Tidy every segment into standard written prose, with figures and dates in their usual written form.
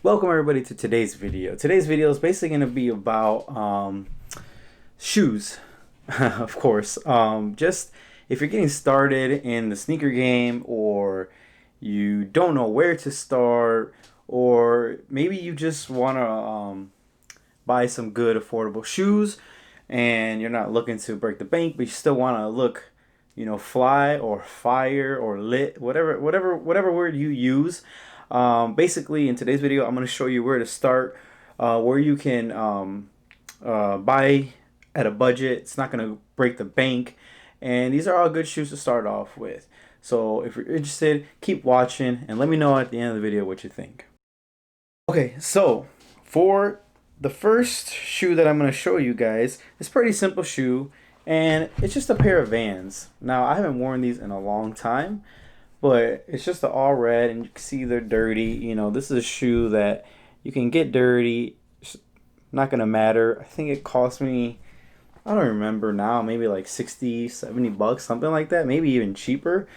Welcome everybody to today's video. Today's video is basically going to be about shoes, of course. Just if you're getting started in the sneaker game, or you don't know where to start, or maybe you just want to buy some good affordable shoes and you're not looking to break the bank, but you still want to look, fly or fire or lit, whatever word you use. Basically, in today's video, I'm going to show you where to start, where you can buy at a budget. It's not going to break the bank, and these are all good shoes to start off with. So if you're interested, keep watching and let me know at the end of the video what you think. Okay, so for the first shoe that I'm going to show you guys, it's a pretty simple shoe, and it's just a pair of Vans. Now, I haven't worn these in a long time, but it's just an all red, and you can see they're dirty. This is a shoe that you can get dirty. It's not going to matter. I think it cost me, I don't remember now, maybe like 60, 70 bucks, something like that, maybe even cheaper.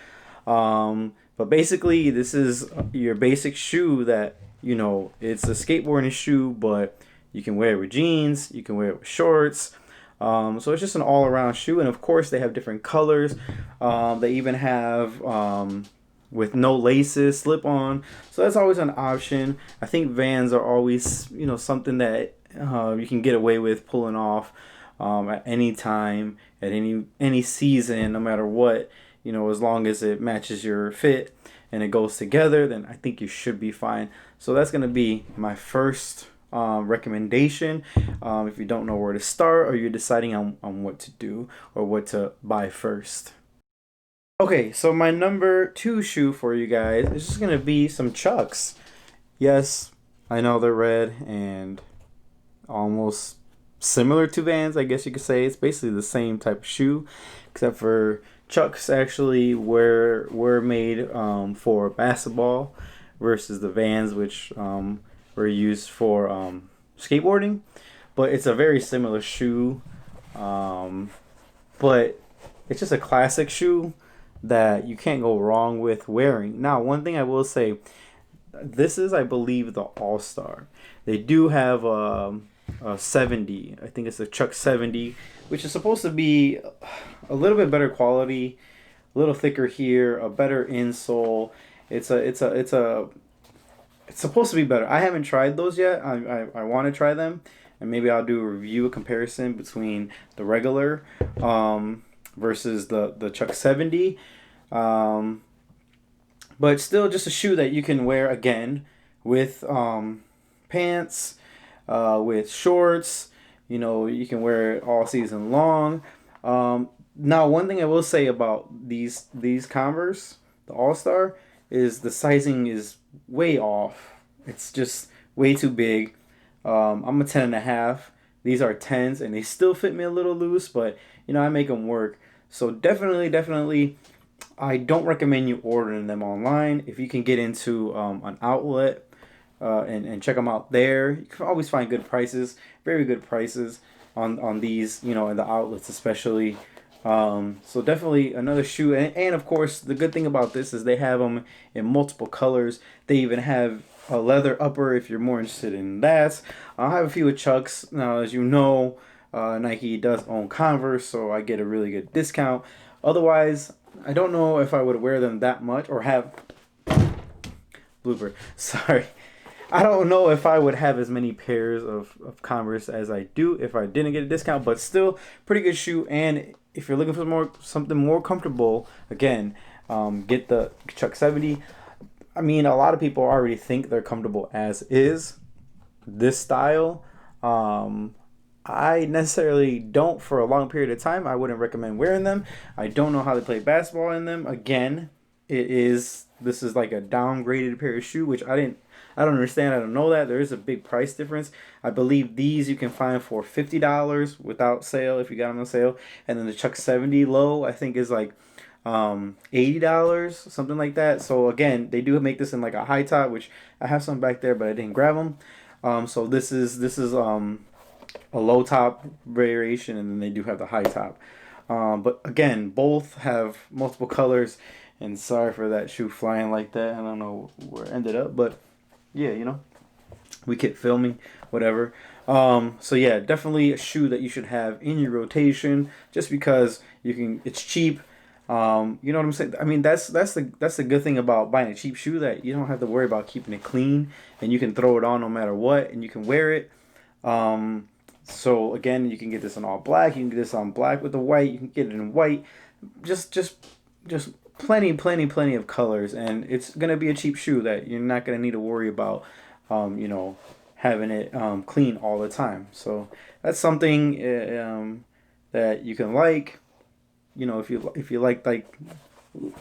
But basically, this is your basic shoe that, it's a skateboarding shoe, but you can wear it with jeans, you can wear it with shorts. So it's just an all-around shoe, and of course they have different colors. They even have with no laces, slip-on. So that's always an option. I think Vans are always, something that you can get away with pulling off at any time, at any season, no matter what. As long as it matches your fit and it goes together, then I think you should be fine. So that's gonna be my first recommendation if you don't know where to start, or you're deciding on what to do or what to buy first. Okay, so my number 2 shoe for you guys is just gonna be some Chucks. Yes, I know they're red and almost similar to Vans, I guess you could say. It's basically the same type of shoe, except for Chucks actually were made for basketball versus the Vans, which were used for skateboarding. But it's a very similar shoe, but it's just a classic shoe that you can't go wrong with wearing. Now, one thing I will say, this is, I believe, the All-Star. They do have a 70. I think it's a Chuck 70, which is supposed to be a little bit better quality, a little thicker here, a better insole. It's supposed to be better. I haven't tried those yet. I want to try them, and maybe I'll do a comparison between the regular versus the Chuck 70. But still just a shoe that you can wear again with pants, with shorts. You can wear it all season long. Now, one thing I will say about these Converse, the All-Star, is the sizing is way off. It's just way too big. I'm a 10.5. These are 10s, and they still fit me a little loose, but I make them work. So definitely, I don't recommend you ordering them online. If you can get into an outlet and check them out there, you can always find good prices, very good prices on these, in the outlets especially. So definitely another shoe, and of course the good thing about this is they have them in multiple colors. They even have a leather upper if you're more interested in that. I have a few with Chucks. Now, as you know, Nike does own Converse, so I get a really good discount. Otherwise, I don't know if I would wear them that much, or have blooper. Sorry. I don't know if I would have as many pairs of Converse as I do if I didn't get a discount, but still pretty good shoe. And if you're looking for something more comfortable, again, get the Chuck 70. I mean, a lot of people already think they're comfortable as is. This style, I necessarily don't for a long period of time. I wouldn't recommend wearing them. I don't know how they play basketball in them. Again, this is like a downgraded pair of shoe, which I don't understand. I don't know that. There is a big price difference. I believe these you can find for $50 without sale if you got them on sale. And then the Chuck 70 low, I think, is like $80, something like that. So again, they do make this in like a high top, which I have some back there, but I didn't grab them. So this is a low top variation, and then they do have the high top. But again, both have multiple colors. And sorry for that shoe flying like that. I don't know where it ended up, but yeah, we kept filming, whatever. So yeah, definitely a shoe that you should have in your rotation, just because you can. It's cheap. You know what I'm saying? I mean, that's the good thing about buying a cheap shoe, that you don't have to worry about keeping it clean, and you can throw it on no matter what, and you can wear it. So again, you can get this in all black. You can get this on black with the white. You can get it in white. Just plenty of colors, and it's gonna be a cheap shoe that you're not gonna need to worry about. You know, having it clean all the time. So that's something that you can like. You know, if you like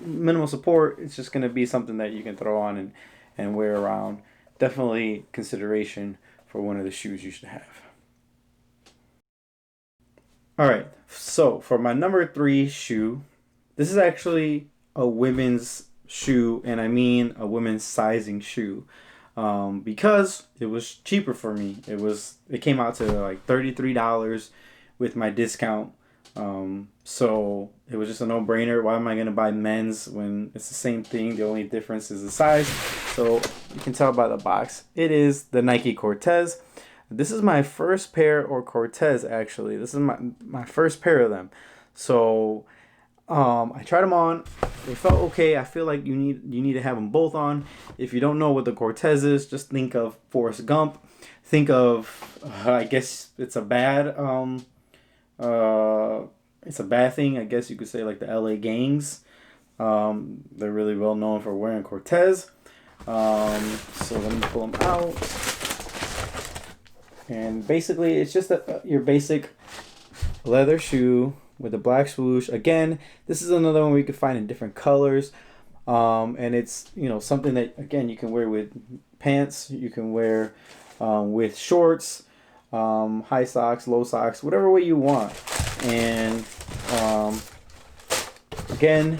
minimal support, it's just gonna be something that you can throw on and wear around. Definitely consideration for one of the shoes you should have. All right, so for my number three shoe, this is actually a women's shoe, and I mean a women's sizing shoe, because it was cheaper for me. It came out to like $33 with my discount. So it was just a no-brainer. Why am I gonna buy men's when it's the same thing? The only difference is the size. So you can tell by the box. It is the Nike Cortez. This is my first pair, or Cortez actually. This is my first pair of them. So I tried them on. They felt okay. I feel like you need to have them both on. If you don't know what the Cortez is, just think of Forrest Gump. Think of I guess it's a bad thing. I guess you could say like the LA gangs. They're really well known for wearing Cortez. So let me pull them out. And basically, it's just your basic leather shoe with a black swoosh. Again, this is another one where you can find in different colors. And it's, something that, again, you can wear with pants. You can wear with shorts, high socks, low socks, whatever way you want. And again,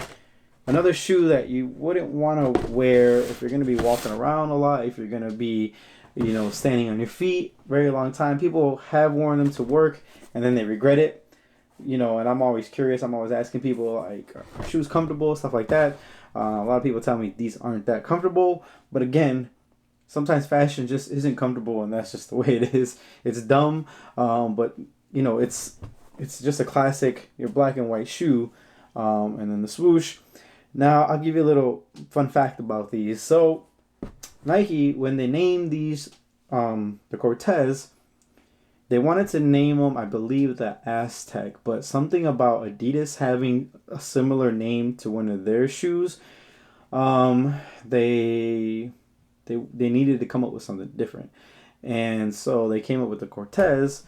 another shoe that you wouldn't want to wear if you're going to be walking around a lot, if you're going to be standing on your feet very long time. People have worn them to work and then they regret it. And I'm always curious. I'm always asking people, like, are shoes comfortable, stuff like that. A lot of people tell me these aren't that comfortable. But again, sometimes fashion just isn't comfortable, and that's just the way it is. It's dumb, but it's just a classic, your black and white shoe, and then the swoosh. Now, I'll give you a little fun fact about these. So, Nike, when they named these, the Cortez, they wanted to name them, I believe, the Aztec, but something about Adidas having a similar name to one of their shoes, they needed to come up with something different. And so they came up with the Cortez,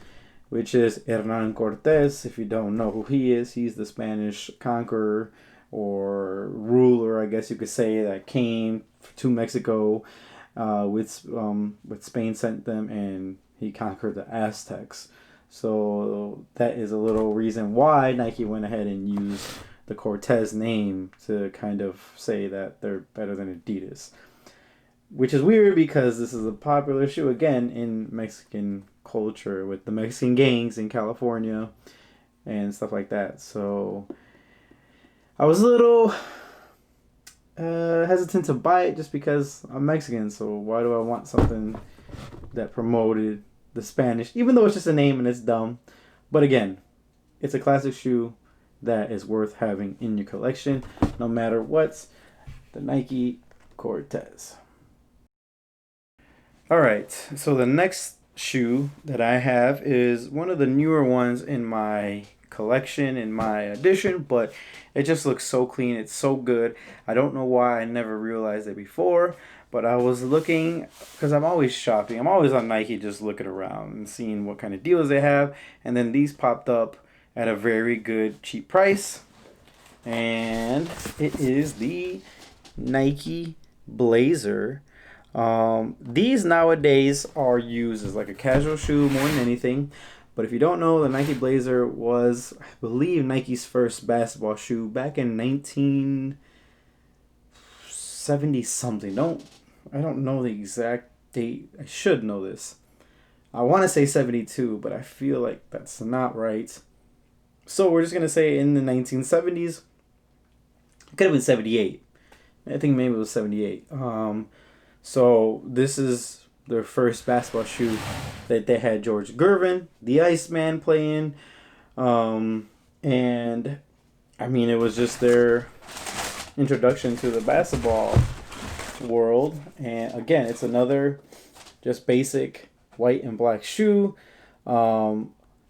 which is Hernan Cortez. If you don't know who he is, he's the Spanish conqueror or ruler, I guess you could say, that came to Mexico with Spain sent them, and he conquered the Aztecs. So that is a little reason why Nike went ahead and used the Cortez name to kind of say that they're better than Adidas. Which is weird because this is a popular shoe, again, in Mexican culture with the Mexican gangs in California and stuff like that. So I was a little hesitant to buy it just because I'm Mexican. So why do I want something that promoted the Spanish, even though it's just a name and it's dumb? But again, it's a classic shoe that is worth having in your collection, no matter what. The Nike Cortez. All right, so the next shoe that I have is one of the newer ones in my collection, in my edition, but it just looks so clean. It's so good. I don't know why I never realized it before, but I was looking, because I'm always shopping. I'm always on Nike just looking around and seeing what kind of deals they have, and then these popped up at a very good, cheap price, and it is the Nike Blazer. These nowadays are used as like a casual shoe more than anything. But if you don't know, the Nike Blazer was, I believe, Nike's first basketball shoe back in 1970 something. I don't know the exact date. I should know this. I want to say 72, but I feel like that's not right. So we're just gonna say in the 1970s. It could have been 78. I think maybe it was 78. So this is their first basketball shoe that they had George Gervin, the Iceman, playing. And I mean, it was just their introduction to the basketball world. And again, it's another just basic white and black shoe.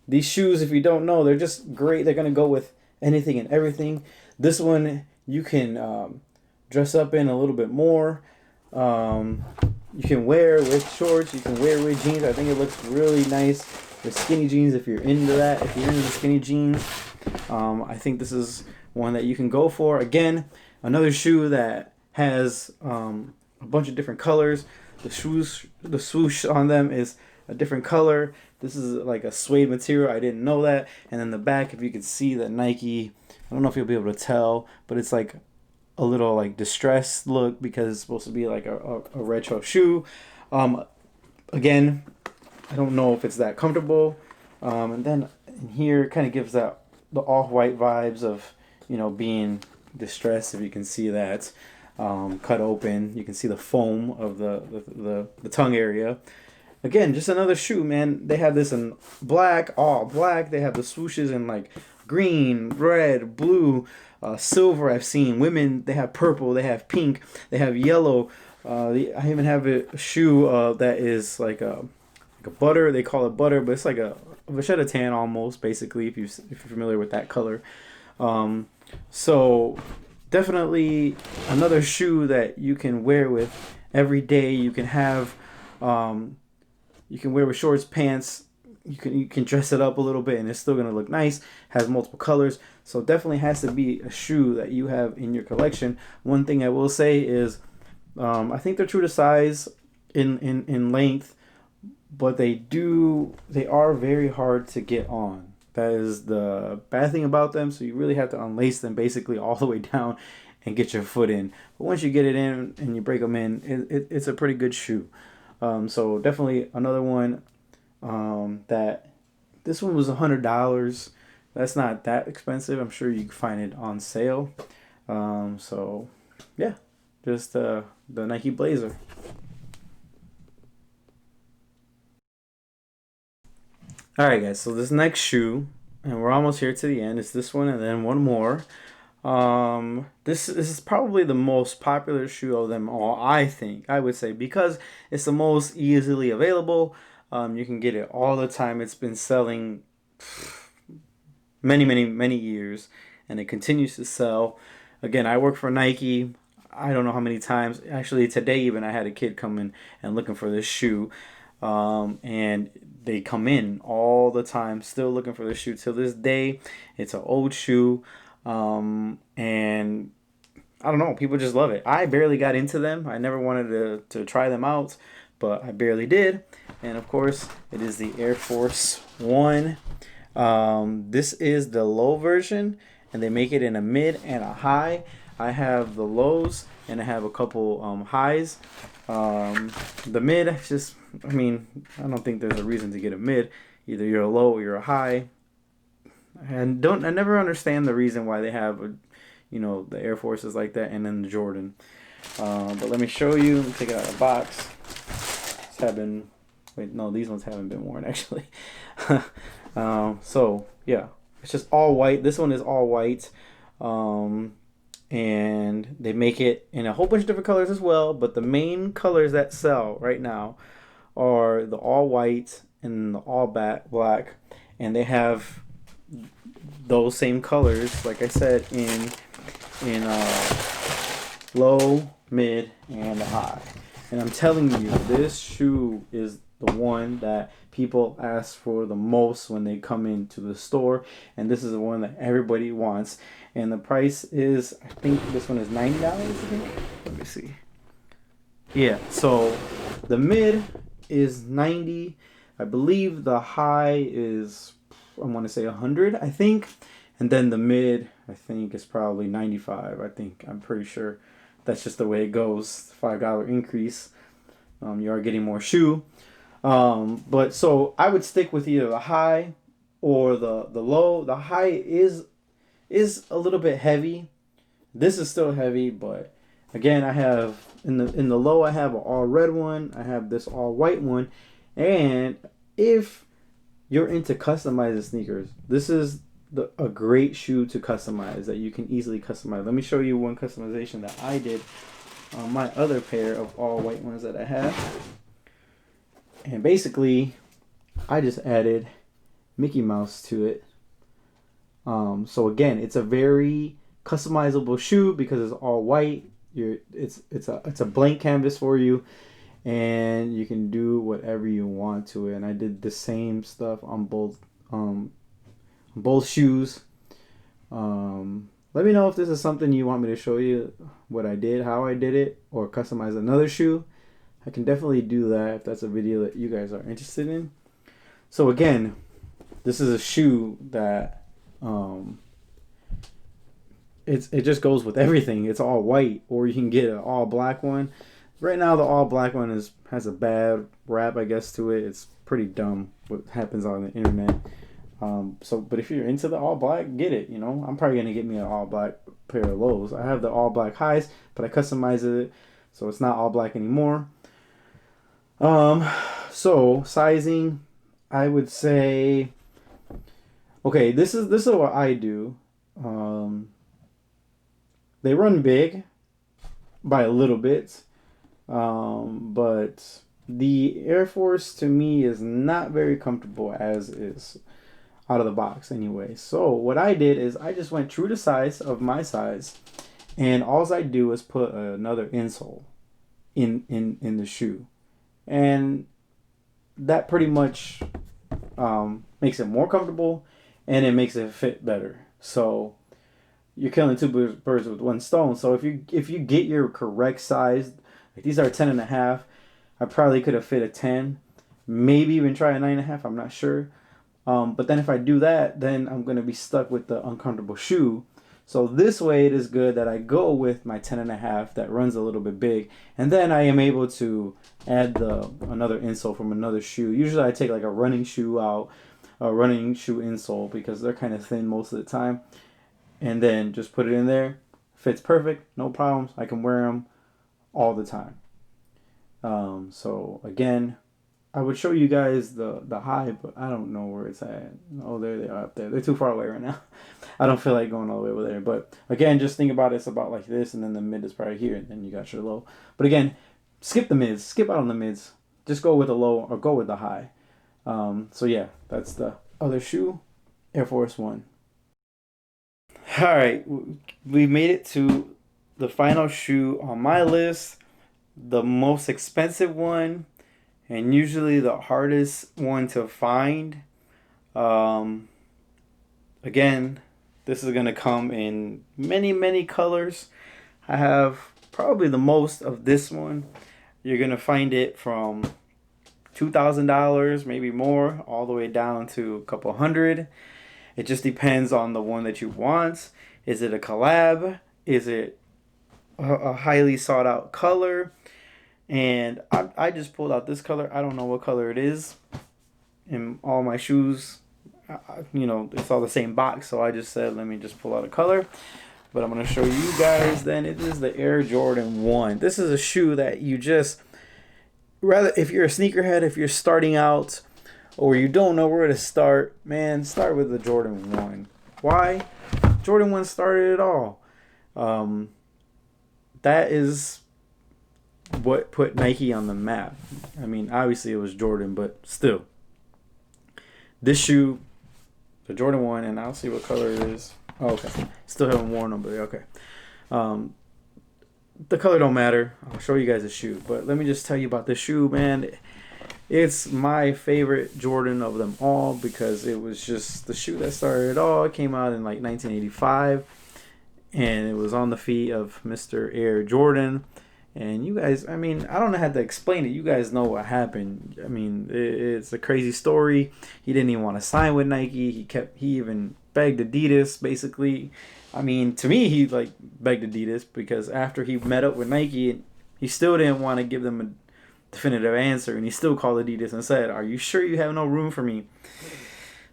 These shoes, if you don't know, they're just great. They're going to go with anything and everything. This one you can dress up in a little bit more. You can wear with shorts. You can wear with jeans. I think it looks really nice with skinny jeans if you're into that. If you're into the skinny jeans, I think this is one that you can go for. Again, another shoe that has a bunch of different colors. The swoosh on them is a different color. This is like a suede material. I didn't know that. And then the back, if you can see the Nike, I don't know if you'll be able to tell, but it's like a little like distressed look because it's supposed to be like a retro shoe. Again, I don't know if it's that comfortable. And then in here, it kind of gives that the off-white vibes of, you know, being distressed. If you can see that, cut open, you can see the foam of the tongue area. Again, just another shoe, man. They have this in black, all black. They have the swooshes in like green, red, blue, silver. I've seen women. They have purple. They have pink. They have yellow. I even have a shoe that is like a butter. They call it butter, but it's like a vachetta tan almost, basically, if you're familiar with that color. So definitely another shoe that you can wear with every day. You can have. You can wear with shorts, pants. You can dress it up a little bit, and it's still gonna look nice. Has multiple colors, so definitely has to be a shoe that you have in your collection. One thing I will say is, I think they're true to size in length, but they are very hard to get on. That is the bad thing about them. So you really have to unlace them basically all the way down and get your foot in. But once you get it in and you break them in, it's a pretty good shoe. So definitely another one that this one was $100. That's not that expensive. I'm sure you can find it on sale. So yeah, just the Nike Blazer. All right, guys. So this next shoe, and we're almost here to the end. It's this one and then one more. This is probably the most popular shoe of them all, I would say, because it's the most easily available. You can get it all the time. It's been selling many years, and it continues to sell. Again, I work for Nike. I don't know how many times. Actually, today even I had a kid come in and looking for this shoe, and they come in all the time, still looking for this shoe till this day. It's an old shoe. And I don't know, people just love it. I barely got into them. I never wanted to try them out, but I barely did. And of course, it is the Air Force One. This is the low version, and they make it in a mid and a high. I have the lows, and I have a couple highs. The mid, I don't think there's a reason to get a mid. Either you're a low or you're a high. And I never understand the reason why they have the Air Forces like that, and then the Jordan. But let me show you. Let me take it out of the box. These ones haven't been worn actually. So yeah, it's just all white. This one is all white, and they make it in a whole bunch of different colors as well. But the main colors that sell right now are the all white and the all black, and they have those same colors, like I said, in low, mid, and high. And I'm telling you, this shoe is the one that people ask for the most when they come into the store, and this is the one that everybody wants. And the price is, I think this one is $90. I think. Let me see. Yeah, so the mid is 90. I believe the high is, I want to say 100, I think. And then the mid, I think, is probably 95. I'm pretty sure that's just the way it goes. $5 increase. You are getting more shoe. But so I would stick with either the high or the low. The high is a little bit heavy. This is still heavy, but Again, I have in the low, I have an all red one. I have this all white one, and if you're into customizing sneakers, this is a great shoe to customize that you can easily customize. Let me show you one customization that I did on my other pair of all white ones that I have. And basically, I just added Mickey Mouse to it. So again, it's a very customizable shoe because it's all white. It's a blank canvas for you, and you can do whatever you want to it. And I did the same stuff on both shoes. Let me know if this is something you want me to show you what I did, how I did it, or customize another shoe. I can definitely do that if that's a video that you guys are interested in. So again, this is a shoe that it just goes with everything. It's all white, or you can get an all black one. Right now, the all black one has a bad rap, I guess, to it. It's pretty dumb what happens on the internet. But if you're into the all black, get it. You know, I'm probably gonna get me an all black pair of lows. I have the all black highs, but I customized it so it's not all black anymore. So sizing, I would say, okay, this is what I do. They run big by a little bit, but the Air Force to me is not very comfortable as is out of the box anyway. So what I did is I just went true to size of my size, and all I do is put another insole in the shoe, and that pretty much makes it more comfortable, and it makes it fit better. So you're killing two birds with one stone. So if you get your correct size, like these are 10.5, I probably could have fit a 10, maybe even try a 9.5. I'm not sure. But then if I do that, then I'm gonna be stuck with the uncomfortable shoe. So this way it is good that I go with my 10.5 that runs a little bit big, and then I am able to add another insole from another shoe. Usually I take like a running shoe out, a running shoe insole, because they're kind of thin most of the time, and then just put it in there. Fits perfect, no problems. I can wear them all the time. So again, I would show you guys the high, but I don't know where it's at. Oh, there they are up there. They're too far away right now. I don't feel like going all the way over there. But again, just think about it's about like this, and then the mid is probably here, and then you got your low. But again, skip the mids. Skip out on the mids. Just go with the low or go with the high. So yeah, that's the other shoe, Air Force One. All right, we made it to the final shoe on my list, the most expensive one, and usually the hardest one to find. Again, this is gonna come in many colors. I have probably the most of this one. You're gonna find it from $2,000, maybe more, all the way down to a couple hundred. It just depends on the one that you want. Is it a collab? Is it a highly sought out color? And I just pulled out this color. I don't know what color it is. In all my shoes, it's all the same box. So I just said, let me just pull out a color. But I'm going to show you guys then. It is the Air Jordan 1. This is a shoe that you just, rather, if you're a sneakerhead, if you're starting out, or you don't know where to start, man, start with the Jordan 1. Why? Jordan 1 started it all. That is what put Nike on the map. I mean, obviously it was Jordan, but still. This shoe, the Jordan 1, and I'll see what color it is. Oh, okay. Still haven't worn them, but okay. The color don't matter. I'll show you guys the shoe. But let me just tell you about this shoe, man. It's my favorite Jordan of them all because it was just the shoe that started it all. It came out in like 1985, and it was on the feet of Mr. Air Jordan. And you guys, I mean, I don't know how to explain it. You guys know what happened. I mean, it's a crazy story. He didn't even want to sign with Nike. He even begged Adidas, basically. I mean, to me, he like begged Adidas because after he met up with Nike, he still didn't want to give them a definitive answer, and he still called Adidas and said, "Are you sure you have no room for me?"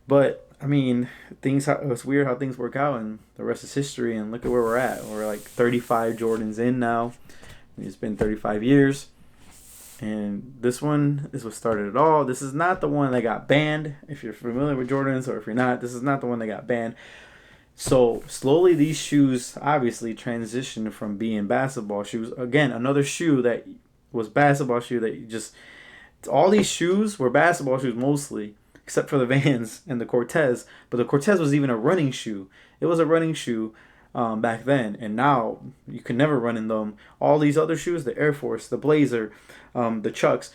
But I mean, it's weird how things work out, and the rest is history. And look at where we're at. We're like 35 Jordans in now. It's been 35 years. And this one is what started it all. This is not the one that got banned. If you're familiar with Jordans, or if you're not, this is not the one that got banned. So slowly these shoes obviously transitioned from being basketball shoes. Again, another shoe that was basketball shoe that you just... All these shoes were basketball shoes mostly, except for the Vans and the Cortez. But the Cortez was even a running shoe. It was a running shoe back then. And now you can never run in them. All these other shoes, the Air Force, the Blazer, the Chucks,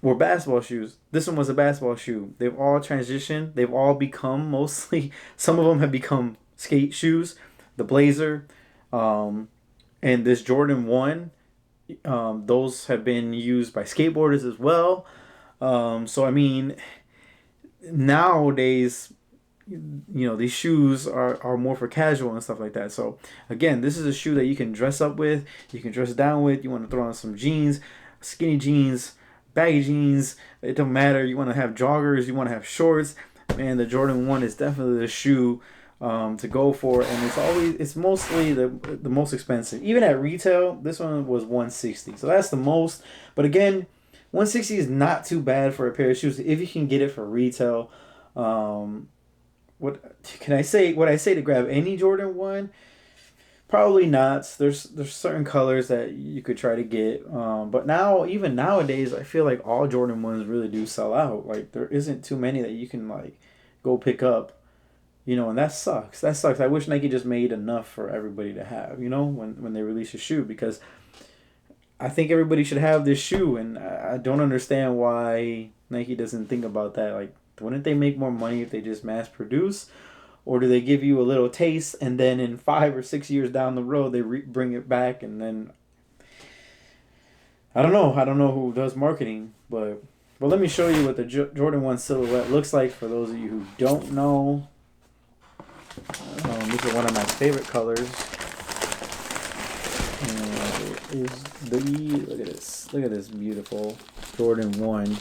were basketball shoes. This one was a basketball shoe. They've all transitioned. They've all become mostly... Some of them have become skate shoes. The Blazer and this Jordan 1... those have been used by skateboarders as well. So I mean, nowadays, these shoes are more for casual and stuff like that. So again, this is a shoe that you can dress up with, you can dress down with. You want to throw on some jeans, skinny jeans, baggy jeans, it don't matter. You want to have joggers, you want to have shorts. Man, the Jordan 1 is definitely the shoe to go for, and it's mostly the most expensive. Even at retail, this one was $160, so that's the most. But again, $160 is not too bad for a pair of shoes if you can get it for retail. What can I say? Would I say to grab any Jordan 1? Probably not. There's certain colors that you could try to get, but even nowadays, I feel like all Jordan 1s really do sell out. Like, there isn't too many that you can like go pick up. And that sucks. That sucks. I wish Nike just made enough for everybody to have, when they release a shoe, because I think everybody should have this shoe, and I don't understand why Nike doesn't think about that. Like, wouldn't they make more money if they just mass produce? Or do they give you a little taste, and then in 5 or 6 years down the road, they bring it back, and then... I don't know. I don't know who does marketing, but let me show you what the Jordan 1 silhouette looks like for those of you who don't know. This is one of my favorite colors. And it is look at this. Look at this beautiful Jordan 1.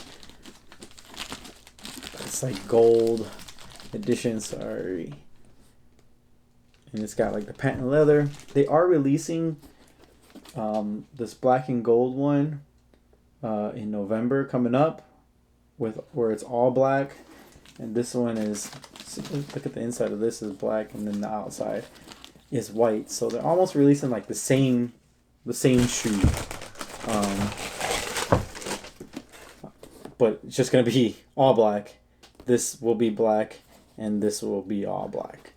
It's like gold edition, sorry. And it's got like the patent leather. They are releasing this black and gold one in November coming up, where it's all black. And this one is... Look at the inside of this is black, and then the outside is white. So they're almost releasing like the same shoe, but it's just gonna be all black. This will be black, and this will be all black.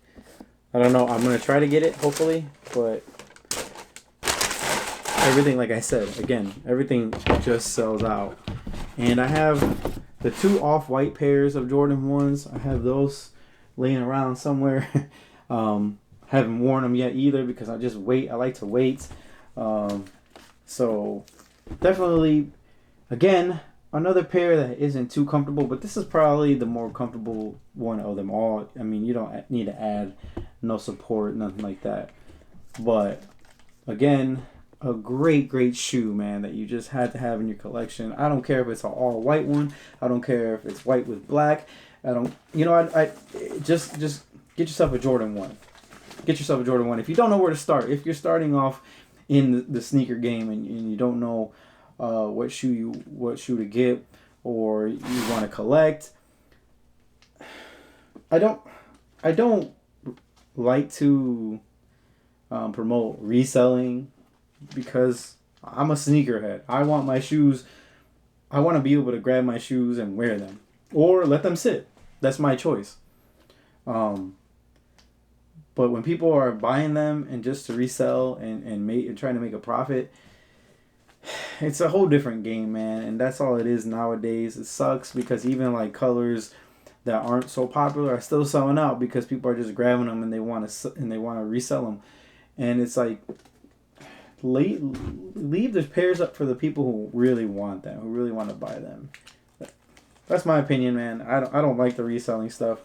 I don't know. I'm gonna try to get it, hopefully, but everything, like I said, again, everything just sells out. And I have the 2 off-white pairs of Jordan 1s. I have those laying around somewhere. Haven't worn them yet either, because I just wait. I like to wait. So definitely, again, another pair that isn't too comfortable, but this is probably the more comfortable one of them all. I mean, you don't need to add no support, nothing like that. But again, a great shoe, man, that you just had to have in your collection. I don't care if it's an all white one. I don't care if it's white with black. I don't, I just get yourself a Jordan 1. Get yourself a Jordan 1. If you don't know where to start, if you're starting off in the sneaker game and you don't know what shoe to get, or you want to collect, I don't like to promote reselling, because I'm a sneakerhead. I want my shoes. I want to be able to grab my shoes and wear them, or let them sit. That's my choice. But when people are buying them and just to resell and trying to make a profit, it's a whole different game, man. And that's all it is nowadays. It sucks, because even like colors that aren't so popular are still selling out, because people are just grabbing them and they want to resell them. And it's like, leave the pairs up for the people who really want them, who really want to buy them. That's my opinion, man. I don't like the reselling stuff.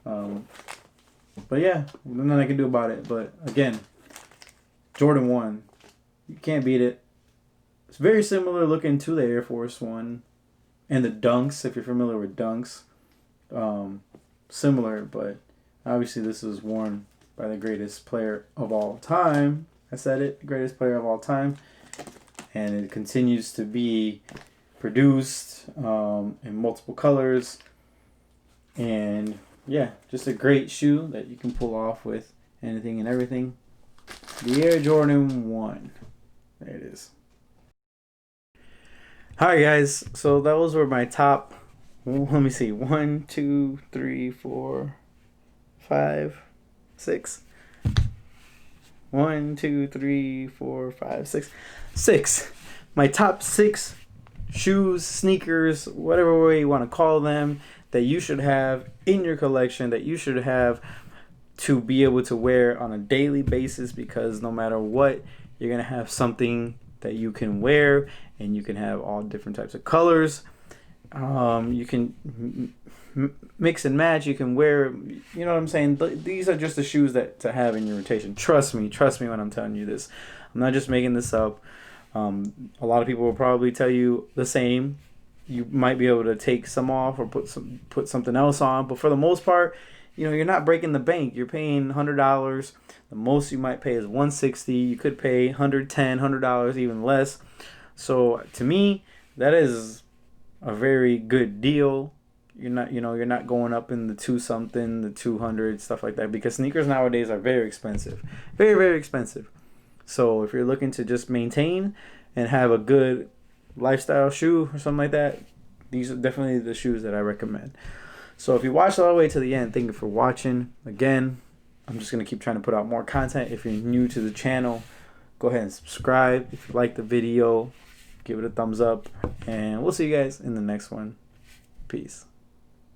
But yeah, nothing I can do about it. But again, Jordan 1, you can't beat it. It's very similar looking to the Air Force 1 and the Dunks, if you're familiar with Dunks. Similar, but obviously this was worn by the greatest player of all time. I said it, the greatest player of all time. and it continues to be produced in multiple colors. And yeah, just a great shoe that you can pull off with anything and everything. The Air Jordan 1. There it is. Alright guys, so those were my top, let me see, 1, 2, 3, 4, 5, 6. 1, 2, 3, 4, 5, 6. 6. My top 6 shoes, sneakers, whatever way you want to call them, that you should have in your collection, that you should have to be able to wear on a daily basis, because no matter what, you're going to have something that you can wear, and you can have all different types of colors. You can mix and match. You can wear, you know what I'm saying? These are just the shoes that to have in your rotation. Trust me when I'm telling you this. I'm not just making this up. A lot of people will probably tell you the same. You might be able to take some off or put something else on, but for the most part, you know, you're not breaking the bank. You're paying $100. The most you might pay is $160. You could pay $110, $100, even less. So to me, that is a very good deal. You're not going up in the 2-something, the 200, stuff like that, because sneakers nowadays are very expensive, very, very expensive. So if you're looking to just maintain and have a good lifestyle shoe or something like that, these are definitely the shoes that I recommend. So if you watched all the way to the end, thank you for watching. Again, I'm just going to keep trying to put out more content. If you're new to the channel, go ahead and subscribe. If you like the video, give it a thumbs up, and we'll see you guys in the next one. Peace.